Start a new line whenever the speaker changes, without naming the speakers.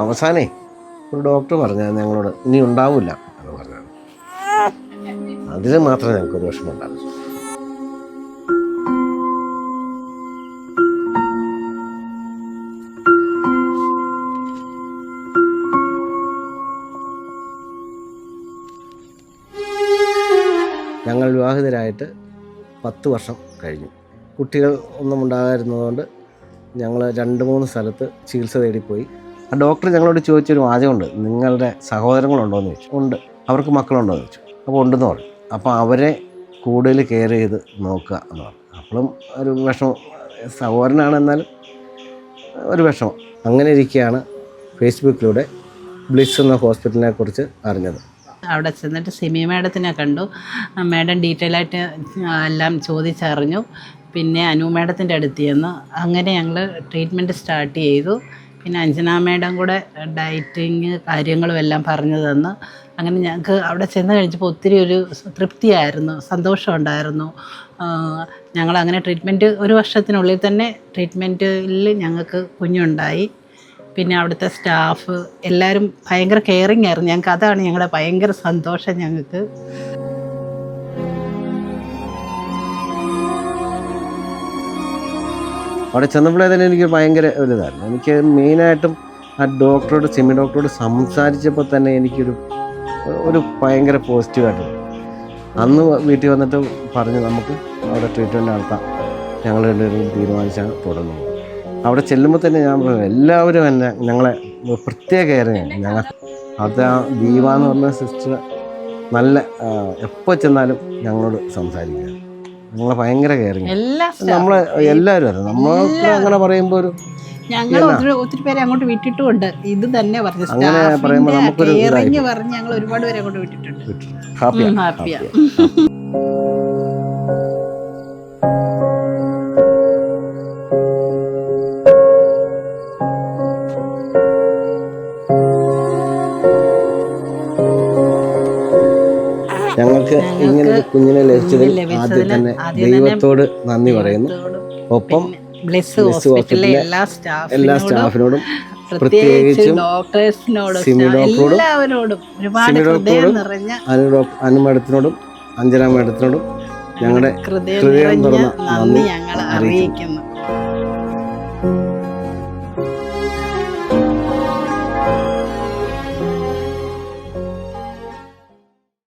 അവസാനേ ഒരു ഡോക്ടർ പറഞ്ഞു ഞങ്ങളോട് ഇനി ഉണ്ടാവില്ല എന്ന് പറഞ്ഞു. അതിന് മാത്രമേ ഞങ്ങൾക്കൊരു വിഷമമുണ്ടാകും. ഞങ്ങൾ വിവാഹിതരായിട്ട് 10 വർഷം കഴിഞ്ഞു. കുട്ടികൾ ഒന്നും ഉണ്ടാകാതിരുന്നതുകൊണ്ട് ഞങ്ങൾ 2-3 സ്ഥലത്ത് ചികിത്സ തേടിപ്പോയി. ആ ഡോക്ടർ ഞങ്ങളോട് ചോദിച്ചൊരു വാചകമുണ്ട്, നിങ്ങളുടെ സഹോദരങ്ങളുണ്ടോ എന്ന് ചോദിച്ചു. ഉണ്ട്. അവർക്ക് മക്കളുണ്ടോ എന്ന് ചോദിച്ചു. അപ്പോൾ ഉണ്ടെന്ന് പറഞ്ഞു. അപ്പോൾ അവരെ കൂടുതൽ കെയർ ചെയ്ത് നോക്കുക എന്ന് പറഞ്ഞു. അപ്പോഴും ഒരു വിഷമം, സഹോദരനാണെന്നാലും ഒരു വിഷമം. അങ്ങനെ ഇരിക്കുകയാണ് ഫേസ്ബുക്കിലൂടെ ബ്ലിസ് എന്ന ഹോസ്പിറ്റലിനെ കുറിച്ച് അറിഞ്ഞത്.
അവിടെ ചെന്നിട്ട് സിമി മാഡത്തിനെ കണ്ടു. മാഡം ഡീറ്റെയിൽ ആയിട്ട് എല്ലാം ചോദിച്ചറിഞ്ഞു. പിന്നെ അനു മാഡത്തിൻ്റെ അടുത്ത് ചെന്നു. അങ്ങനെ ഞങ്ങൾ ട്രീറ്റ്മെൻറ്റ് സ്റ്റാർട്ട് ചെയ്തു. പിന്നെ അഞ്ജന മാഡം കൂടെ ഡയറ്റിങ് കാര്യങ്ങളും എല്ലാം പറഞ്ഞു തന്നു. അങ്ങനെ ഞങ്ങൾക്ക് അവിടെ ചെന്ന് കഴിഞ്ഞപ്പോൾ ഒത്തിരി ഒരു തൃപ്തിയായിരുന്നു, സന്തോഷമുണ്ടായിരുന്നു. ഞങ്ങളങ്ങനെ ട്രീറ്റ്മെൻറ്റ് 1 വർഷത്തിനുള്ളിൽ തന്നെ ട്രീറ്റ്മെൻറ്റിൽ ഞങ്ങൾക്ക് കുഞ്ഞുണ്ടായി. പിന്നെ അവിടുത്തെ സ്റ്റാഫ് എല്ലാവരും ഭയങ്കര കെയറിങ് ആയിരുന്നു. ഞങ്ങൾക്ക് അതാണ് ഞങ്ങളുടെ ഭയങ്കര സന്തോഷം. ഞങ്ങൾക്ക്
അവിടെ ചെന്നപ്പോഴേ തന്നെ എനിക്ക് ഭയങ്കര ഒരിതായിരുന്നു. എനിക്ക് മെയിനായിട്ടും ആ ഡോക്ടറോട്, സിമി ഡോക്ടറോട് സംസാരിച്ചപ്പോൾ തന്നെ എനിക്കൊരു ഭയങ്കര പോസിറ്റീവായിട്ട്. അന്ന് വീട്ടിൽ വന്നിട്ട് പറഞ്ഞ് നമുക്ക് അവിടെ ട്രീറ്റ്മെൻറ്റ് നടത്താം. ഞങ്ങൾ രണ്ടുപേരും തീരുമാനിച്ചാണ് തുടങ്ങുന്നത്. അവിടെ ചെല്ലുമ്പോൾ തന്നെ ഞാൻ എല്ലാവരും എന്നെ ഞങ്ങളെ പ്രത്യേക കെയറിങ്. ഞങ്ങൾ അത് ആ ദീപ എന്ന് പറഞ്ഞ സിസ്റ്റർ നല്ല എപ്പോൾ ചെന്നാലും ഞങ്ങളോട് സംസാരിക്കുക. ഞങ്ങളെ ഭയങ്കര കെയറിങ്. നമ്മളെ എല്ലാവരും അതെ. നമ്മളൊക്കെ അങ്ങനെ പറയുമ്പോൾ ഒരു
ഞങ്ങൾ ഒത്തിരി പേരെ അങ്ങോട്ട് വിട്ടിട്ടുമുണ്ട്. ഇത് തന്നെ പറഞ്ഞു,
അങ്ങനെ പറയുമ്പോൾ നമുക്കൊരു
പറഞ്ഞ് ഞങ്ങൾ ഒരുപാട് പേരെ അങ്ങോട്ട് വിട്ടിട്ടുണ്ട്.
ഹാപ്പിയാ. ഞങ്ങൾക്ക് ഇങ്ങനെ ഒരു കുഞ്ഞിനെ ലഭിച്ചതിൽ ആദ്യം തന്നെ ദൈവത്തോട് നന്ദി പറയുന്നു. ഒപ്പം
ബ്ലിസ് ഹോസ്പിറ്റലിലെ എല്ലാ സ്റ്റാഫിനോടും
പ്രത്യേകിച്ചും
ഡോക്ടേഴ്സിനോടും
സിമി ഡോക്ടറോടും
എല്ലാവരോടും ഒരുപാട് ഹൃദയം നിറഞ്ഞ
അനു മാഡത്തിനോടും അഞ്ജന മാഡത്തിനോടും ഞങ്ങളുടെ ഹൃദയം തുറന്ന
നന്ദി ഞങ്ങൾ അറിയിക്കുന്നു.